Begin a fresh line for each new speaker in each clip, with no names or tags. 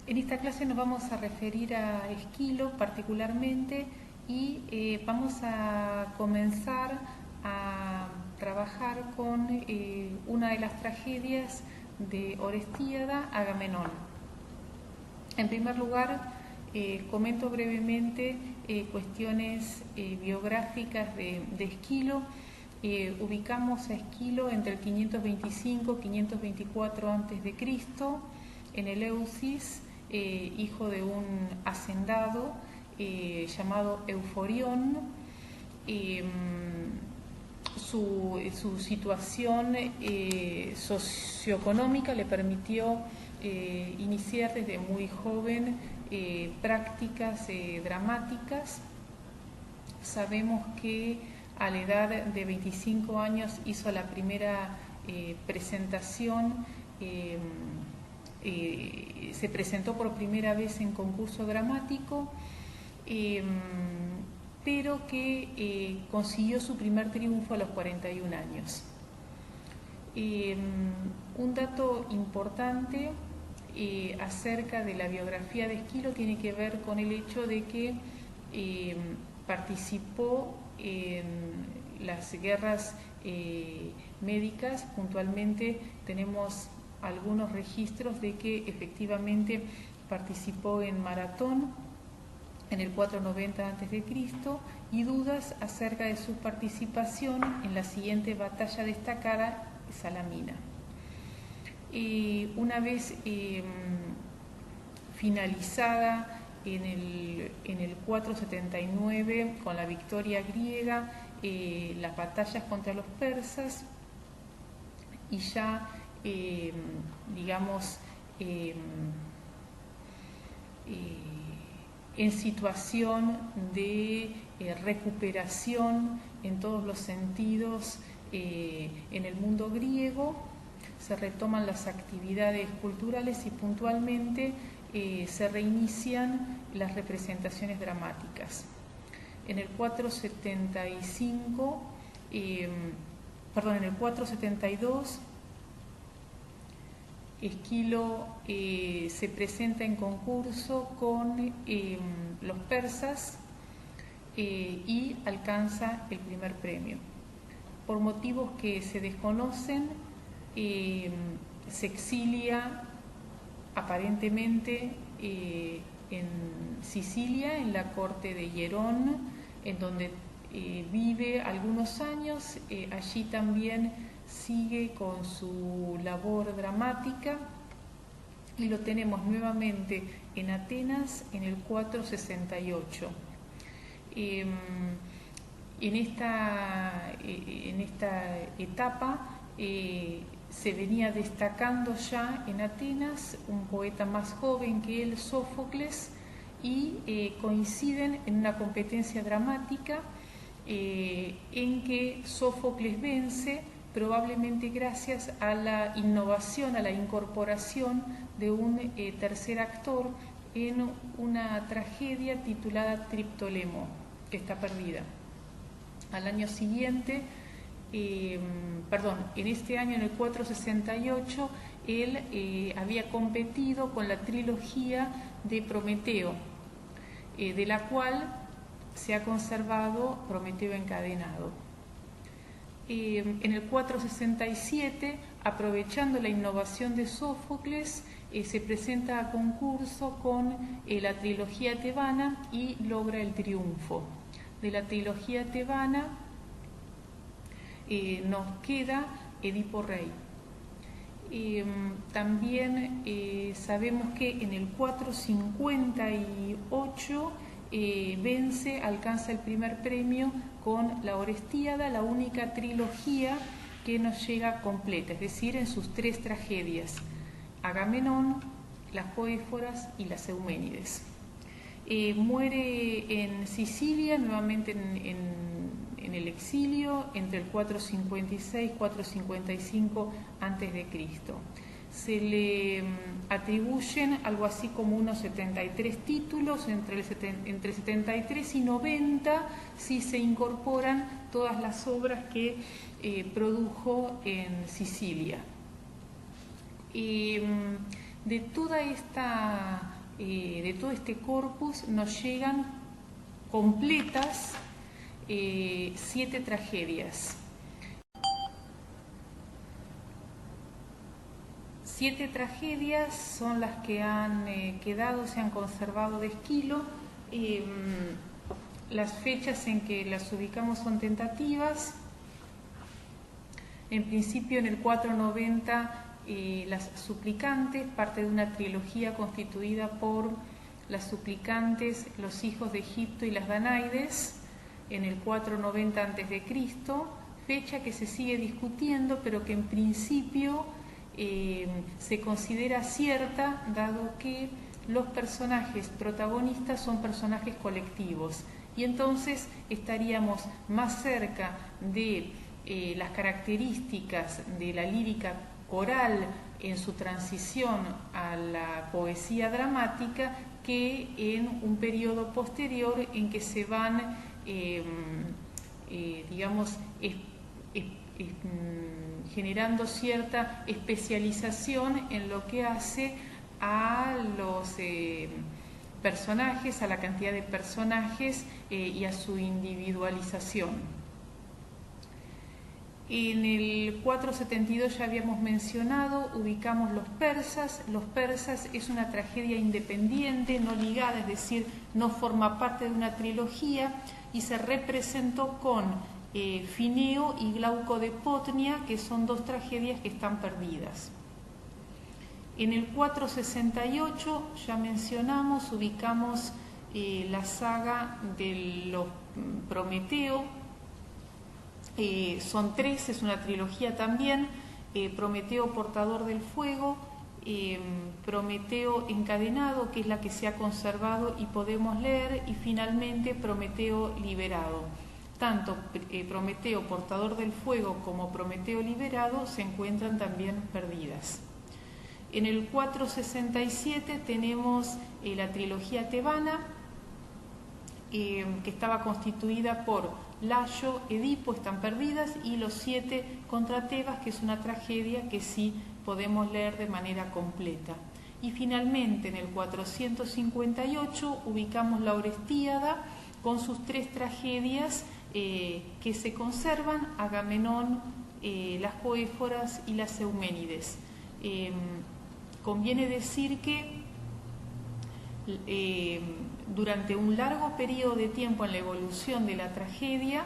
En esta clase nos vamos a referir a Esquilo particularmente y vamos a comenzar a trabajar con una de las tragedias de Orestíada, Agamenón. En primer lugar, comento brevemente cuestiones biográficas de Esquilo. Ubicamos a Esquilo entre el 525 y 524 a.C. en Eleusis, hijo de un hacendado llamado Euforión. Su situación socioeconómica le permitió iniciar desde muy joven prácticas dramáticas. Sabemos que a la edad de 25 años hizo la primera presentación, se presentó por primera vez en concurso dramático, pero que consiguió su primer triunfo a los 41 años. Un dato importante acerca de la biografía de Esquilo tiene que ver con el hecho de que participó en las guerras médicas. Puntualmente tenemos algunos registros de que efectivamente participó en Maratón en el 490 a.C. y dudas acerca de su participación en la siguiente batalla destacada, Salamina. Una vez finalizada en el 479 con la victoria griega, las batallas contra los persas, y ya en situación de recuperación en todos los sentidos en el mundo griego, se retoman las actividades culturales y puntualmente se reinician las representaciones dramáticas. En el 472, Esquilo se presenta en concurso con los persas y alcanza el primer premio. Por motivos que se desconocen, se exilia aparentemente en Sicilia, en la corte de Hierón, en donde vive algunos años. Allí también sigue con su labor dramática y lo tenemos nuevamente en Atenas en el 468. En esta etapa se venía destacando ya en Atenas un poeta más joven que él, Sófocles, y coinciden en una competencia dramática en que Sófocles vence, probablemente gracias a la innovación, a la incorporación de un tercer actor en una tragedia titulada Triptolemo, que está perdida. Al año siguiente, en este año, en el 468, él había competido con la trilogía de Prometeo, de la cual se ha conservado Prometeo encadenado. En el 467, aprovechando la innovación de Sófocles, se presenta a concurso con la trilogía tebana y logra el triunfo. De la trilogía tebana nos queda Edipo Rey. También sabemos que en el 458 alcanza el primer premio con la Orestíada, la única trilogía que nos llega completa, es decir, en sus tres tragedias: Agamenón, las Poéforas y las Euménides. Muere en Sicilia, nuevamente en el exilio, entre el 456 y 455 a.C. Se le atribuyen algo así como unos 73 títulos, entre 73 y 90 si se incorporan todas las obras que produjo en Sicilia. De todo este corpus nos llegan completas 7 tragedias. 7 tragedias son las que han quedado, se han conservado de Esquilo. Las fechas en que las ubicamos son tentativas. En principio, en el 490, las suplicantes, parte de una trilogía constituida por las suplicantes, los hijos de Egipto y las Danaides, en el 490 a.C., fecha que se sigue discutiendo, pero que en principio se considera cierta, dado que los personajes protagonistas son personajes colectivos, y entonces estaríamos más cerca de las características de la lírica coral en su transición a la poesía dramática que en un periodo posterior en que se van, generando cierta especialización en lo que hace a los personajes, a la cantidad de personajes y a su individualización. En el 472 ya habíamos mencionado, ubicamos los persas. Los persas es una tragedia independiente, no ligada, es decir, no forma parte de una trilogía, y se representó con Fineo y Glauco de Potnia, que son 2 tragedias que están perdidas. En el 468, ya mencionamos, ubicamos la saga de los Prometeo. Son 3, es una trilogía también: Prometeo portador del fuego, Prometeo encadenado, que es la que se ha conservado y podemos leer, y finalmente Prometeo liberado. Tanto Prometeo portador del fuego como Prometeo liberado se encuentran también perdidas. En el 467 tenemos la trilogía tebana, que estaba constituida por Layo, Edipo, están perdidas, y los 7 contra Tebas, que es una tragedia que sí podemos leer de manera completa. Y finalmente, en el 458, ubicamos la Orestíada con sus 3 tragedias que se conservan: Agamenón, las Coéforas y las Euménides. Conviene decir que durante un largo periodo de tiempo en la evolución de la tragedia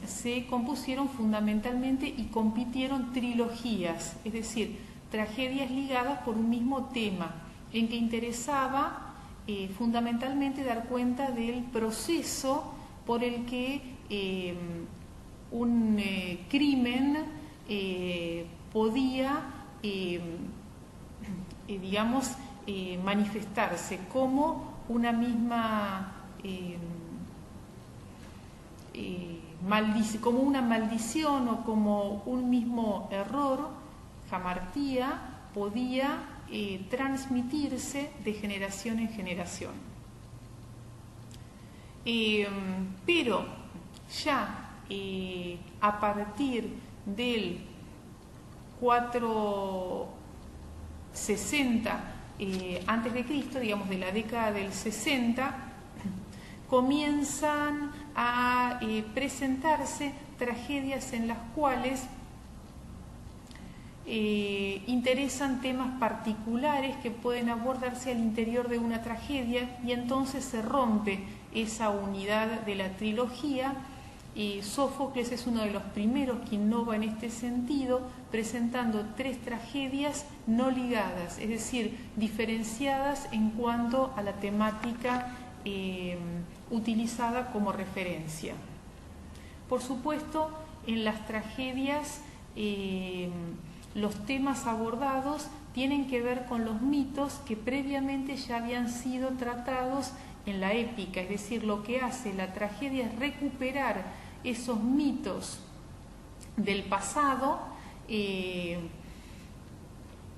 se compusieron fundamentalmente y compitieron trilogías, es decir, tragedias ligadas por un mismo tema, en que interesaba fundamentalmente dar cuenta del proceso por el que un crimen podía, manifestarse como una misma como una maldición o como un mismo error, jamartía, podía transmitirse de generación en generación. Pero ya a partir del 460 antes de Cristo, digamos de la década del 60, comienzan a presentarse tragedias en las cuales interesan temas particulares que pueden abordarse al interior de una tragedia, y entonces se rompe esa unidad de la trilogía. Sófocles es uno de los primeros que innova en este sentido, presentando 3 tragedias no ligadas, es decir, diferenciadas en cuanto a la temática utilizada como referencia. Por supuesto, en las tragedias los temas abordados tienen que ver con los mitos que previamente ya habían sido tratados en la épica, es decir, lo que hace la tragedia es recuperar esos mitos del pasado.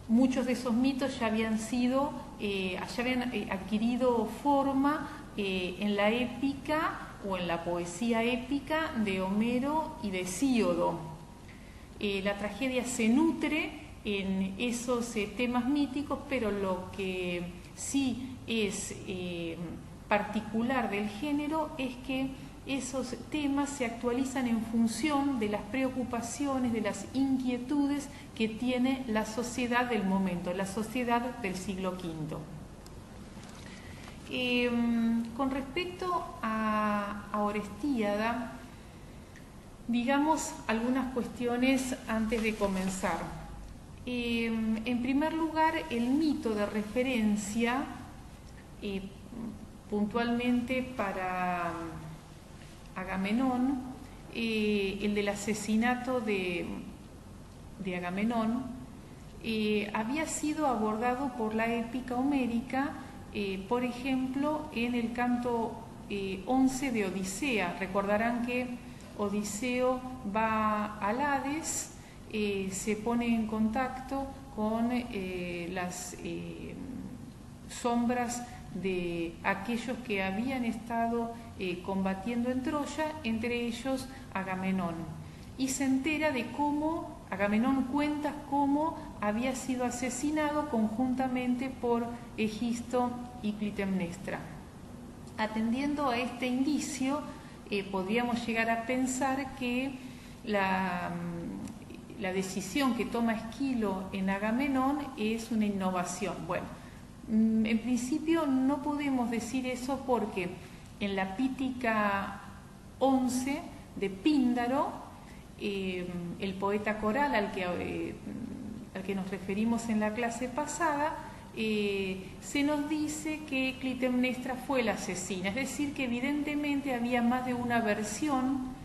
Muchos de esos mitos ya habían sido, ya habían adquirido forma en la épica o en la poesía épica de Homero y de Hesíodo. La tragedia se nutre en esos temas míticos, pero lo que sí es particular del género es que esos temas se actualizan en función de las preocupaciones, de las inquietudes que tiene la sociedad del momento, la sociedad del siglo V. Con respecto a Orestíada, digamos algunas cuestiones antes de comenzar. En primer lugar, el mito de referencia, puntualmente para Agamenón, el del asesinato de Agamenón, había sido abordado por la épica homérica, por ejemplo, en el canto 11 de Odisea. Recordarán que Odiseo va al Hades, se pone en contacto con las sombras de aquellos que habían estado combatiendo en Troya, entre ellos Agamenón, y se entera de cómo Agamenón cuenta cómo había sido asesinado conjuntamente por Egisto y Clitemnestra. Atendiendo a este indicio, podríamos llegar a pensar que la decisión que toma Esquilo en Agamenón es una innovación. Bueno, en principio no podemos decir eso porque en la Pítica 11 de Píndaro, el poeta coral al que nos referimos en la clase pasada, se nos dice que Clitemnestra fue la asesina, es decir, que evidentemente había más de una versión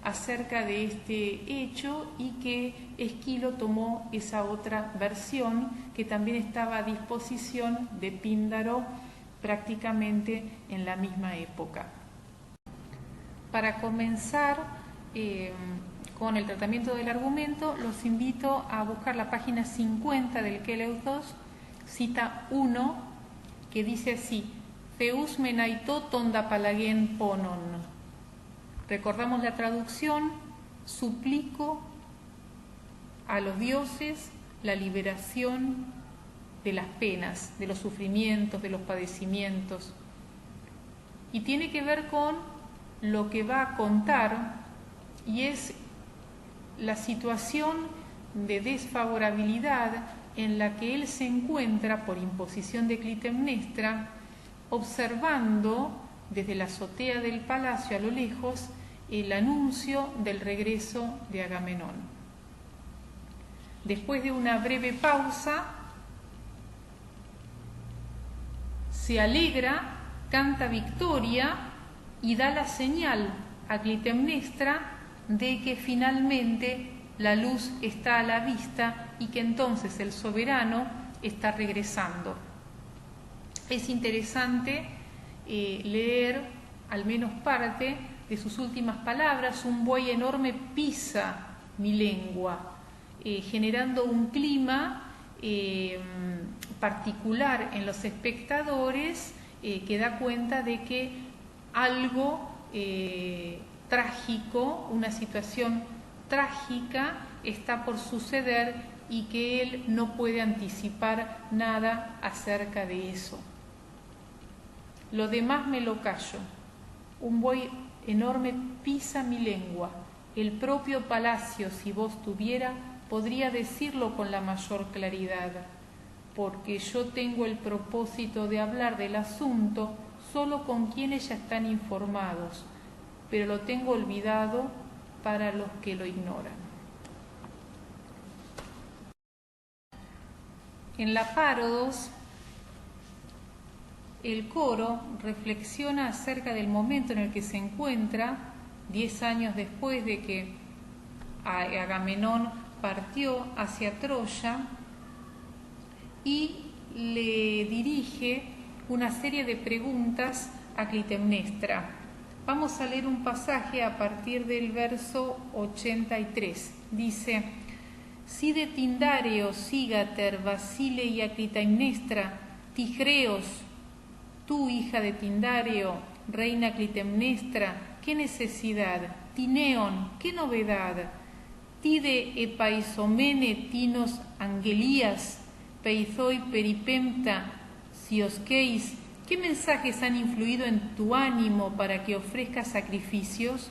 acerca de este hecho y que Esquilo tomó esa otra versión que también estaba a disposición de Píndaro prácticamente en la misma época. Para comenzar con el tratamiento del argumento, los invito a buscar la página 50 del Keleus 2, cita 1, que dice así: Theus menaito tonda palagen ponon. Recordamos la traducción: suplico a los dioses la liberación de las penas, de los sufrimientos, de los padecimientos. Y tiene que ver con lo que va a contar, y es la situación de desfavorabilidad en la que él se encuentra por imposición de Clitemnestra, observando desde la azotea del palacio a lo lejos el anuncio del regreso de Agamenón. Después de una breve pausa, se alegra, canta victoria y da la señal a Clitemnestra de que finalmente la luz está a la vista y que entonces el soberano está regresando. Es interesante leer al menos parte de sus últimas palabras: un buey enorme pisa mi lengua, generando un clima particular en los espectadores que da cuenta de que algo trágico, una situación trágica está por suceder y que él no puede anticipar nada acerca de eso. Lo demás me lo callo. Un buey enorme pisa mi lengua. El propio palacio, si voz tuviera, podría decirlo con la mayor claridad, porque yo tengo el propósito de hablar del asunto solo con quienes ya están informados, pero lo tengo olvidado para los que lo ignoran. En la Párodos, el coro reflexiona acerca del momento en el que se encuentra 10 años después de que Agamenón partió hacia Troya, y le dirige una serie de preguntas a Clitemnestra. Vamos a leer un pasaje a partir del verso 83. Dice: Si de Tindareo, Sígater, Basile y a Clitemnestra, Tigreos, tú, hija de Tindareo, reina Clitemnestra, ¿qué necesidad? Tineón, ¿qué novedad? tide epaisomene tinos angelías, peizoi peripemta, si os queis, ¿qué mensajes han influido en tu ánimo para que ofrezcas sacrificios?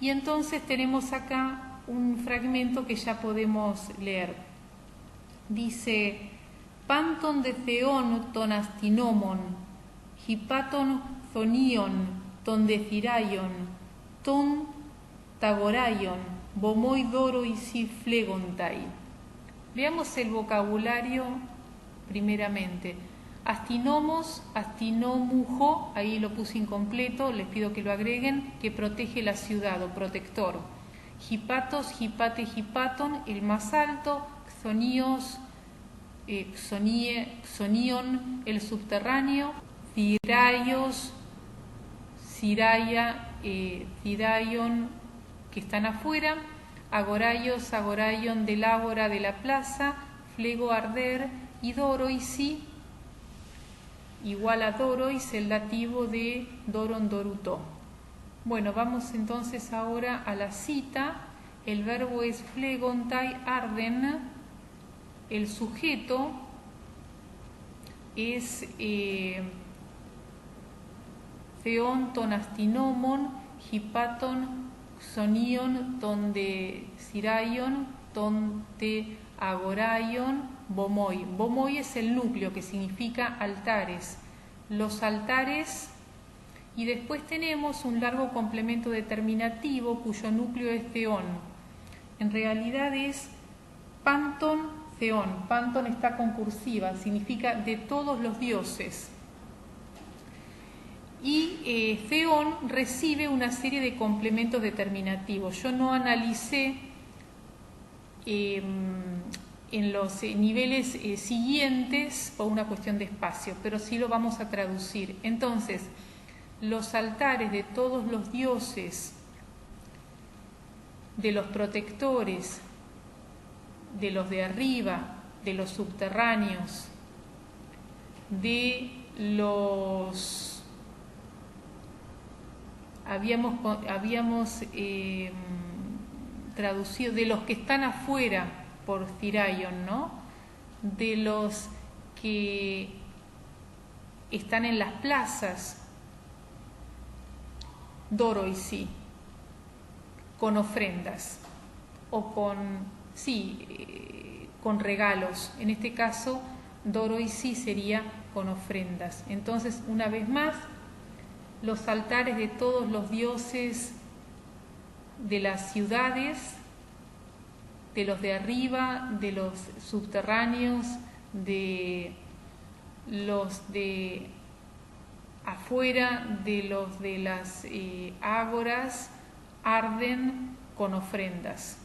Y entonces tenemos acá un fragmento que ya podemos leer. Dice: Panton de Theón ton astinomon, hipaton zonion ton de Ciraion, ton tagoraion, bomoi doro y si flegontai. Veamos el vocabulario primeramente. Astinomos, astinomujo, ahí lo puse incompleto, les pido que lo agreguen, que protege la ciudad o protector. Hipatos, hipate, hipaton, el más alto. Xonios, xonion, el subterráneo. Ciraios, ciraya, ciraion, que están afuera. Agoraios, agoraion, del ágora de la plaza. Flego, arder. Y doroisi, igual a dorois, el dativo de doron, doruto. Bueno, vamos entonces ahora a la cita. El verbo es flegontai, arden. El sujeto es theon ton astinomon, hipaton xonion ton de ciraion, ton te agoraion, bomoi. Bomoi es el núcleo, que significa altares. Los altares, y después tenemos un largo complemento determinativo cuyo núcleo es theón. En realidad es panton theón. Panton está concursiva, significa de todos los dioses. Y theón recibe una serie de complementos determinativos. Yo no analicé en los niveles siguientes por una cuestión de espacio, pero sí lo vamos a traducir. Entonces, los altares de todos los dioses, de los protectores, de los de arriba, de los subterráneos, de los... Habíamos traducido de los que están afuera por Ciraion, ¿no? De los que están en las plazas, doroisi, con ofrendas o con regalos. En este caso, doroisi sería con ofrendas. Entonces, una vez más, los altares de todos los dioses de las ciudades, de los de arriba, de los subterráneos, de los de afuera, de los de las ágoras, arden con ofrendas.